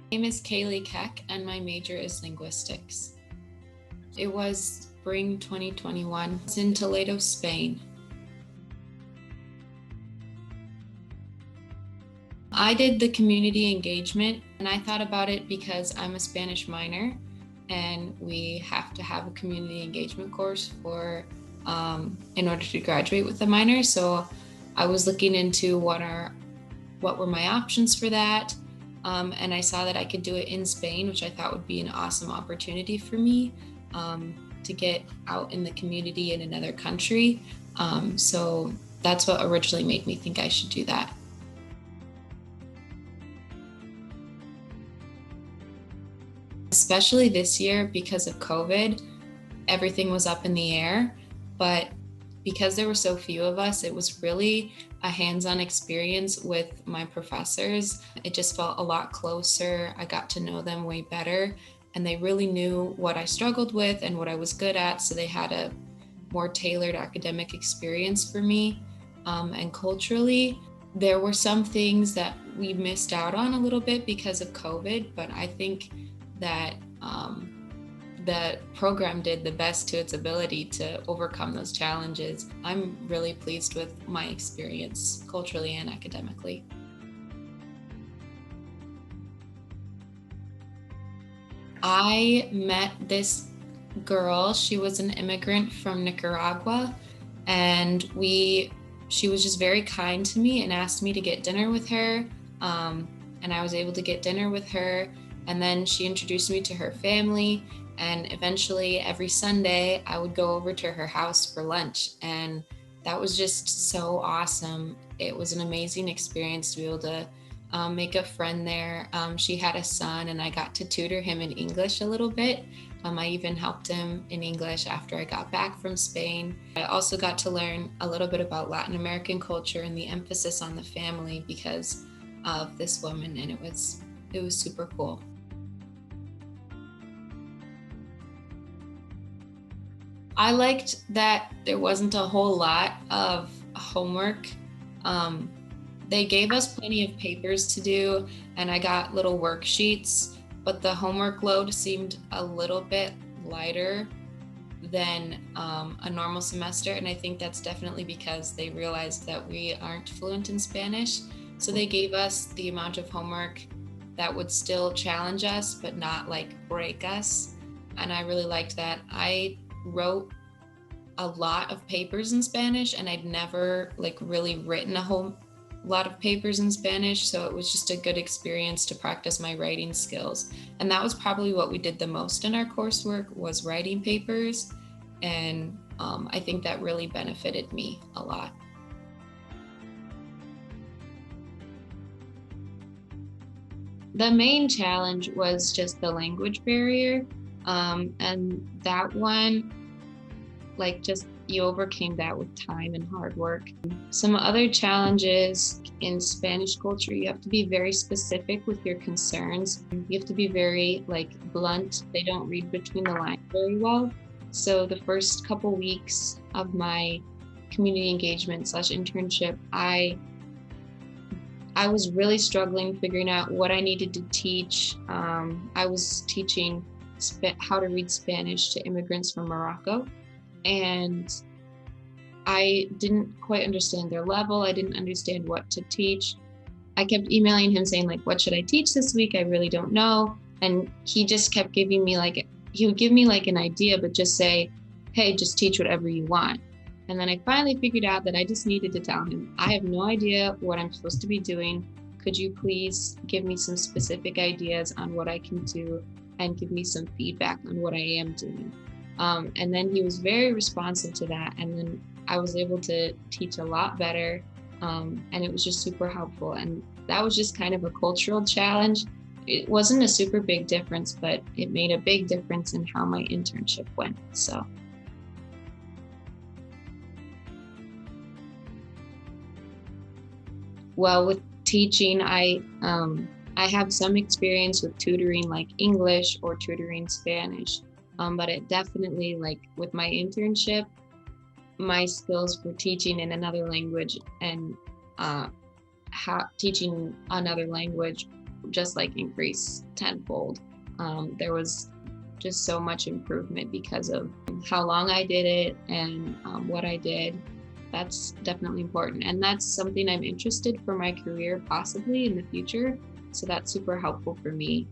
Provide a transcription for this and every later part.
My name is Kaylee Keck and my major is Linguistics. It was spring 2021. It's in Toledo, Spain. I did the community engagement and I thought about it because I'm a Spanish minor and we have to have a community engagement course in order to graduate with a minor. So I was looking into what were my options for that. And I saw that I could do it in Spain, which I thought would be an awesome opportunity for me to get out in the community in another country. So that's what originally made me think I should do that. Especially this year because of COVID, everything was up in the air, but because there were so few of us, it was really a hands-on experience with my professors. It just felt a lot closer. I got to know them way better, and they really knew what I struggled with and what I was good at, so they had a more tailored academic experience for me. And culturally, there were some things that we missed out on a little bit because of COVID, but I think that the program did the best to its ability to overcome those challenges. I'm really pleased with my experience culturally and academically. I met this girl. She was an immigrant from Nicaragua, and she was just very kind to me and asked me to get dinner with her. And I was able to get dinner with her. And then she introduced me to her family. And eventually every Sunday I would go over to her house for lunch. And that was just so awesome. It was an amazing experience to be able to make a friend there. She had a son and I got to tutor him in English a little bit. I even helped him in English after I got back from Spain. I also got to learn a little bit about Latin American culture and the emphasis on the family because of this woman, and it was super cool. I liked that there wasn't a whole lot of homework. They gave us plenty of papers to do, and I got little worksheets, but the homework load seemed a little bit lighter than a normal semester, and I think that's definitely because they realized that we aren't fluent in Spanish. So they gave us the amount of homework that would still challenge us, but not like break us. And I really liked that. I wrote a lot of papers in Spanish, and I'd never like really written a whole lot of papers in Spanish, so it was just a good experience to practice my writing skills. And that was probably what we did the most in our coursework, was writing papers, and I think that really benefited me a lot. The main challenge was just the language barrier, and that one, like, just you overcame that with time and hard work. Some other challenges in Spanish culture, you have to be very specific with your concerns. You have to be very blunt. They don't read between the lines very well. So the first couple weeks of my community engagement / internship, I was really struggling figuring out what I needed to teach. I was teaching how to read Spanish to immigrants from Morocco, and I didn't quite understand their level. I didn't understand what to teach. I kept emailing him saying, what should I teach this week? I really don't know. And he just kept giving me he would give me an idea, but just say, hey, just teach whatever you want. And then I finally figured out that I just needed to tell him, I have no idea what I'm supposed to be doing. Could you please give me some specific ideas on what I can do and give me some feedback on what I am doing? And then he was very responsive to that. And then I was able to teach a lot better. And it was just super helpful. And that was just kind of a cultural challenge. It wasn't a super big difference, but it made a big difference in how my internship went. So. Well, with teaching, I have some experience with tutoring English or tutoring Spanish, but it definitely, with my internship, my skills for teaching in another language and teaching another language just like increase tenfold. There was just so much improvement because of how long I did it and what I did. That's definitely important. And that's something I'm interested for my career, possibly in the future. So that's super helpful for me.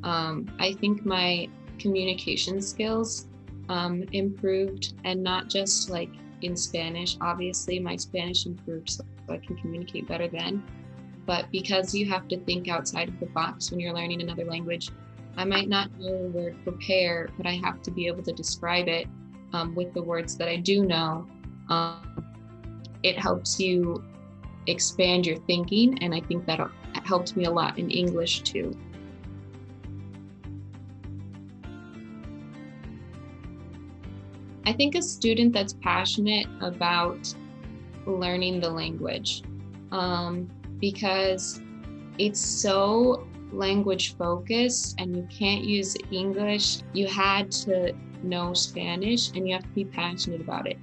I think my communication skills improved, and not just like in Spanish. Obviously, my Spanish improved so I can communicate better then. But because you have to think outside of the box when you're learning another language, I might not know the word prepare, but I have to be able to describe it with the words that I do know. It helps you expand your thinking, and I think that helped me a lot in English too. I think a student that's passionate about learning the language, because it's so language focused and you can't use English. You had to know Spanish and you have to be passionate about it.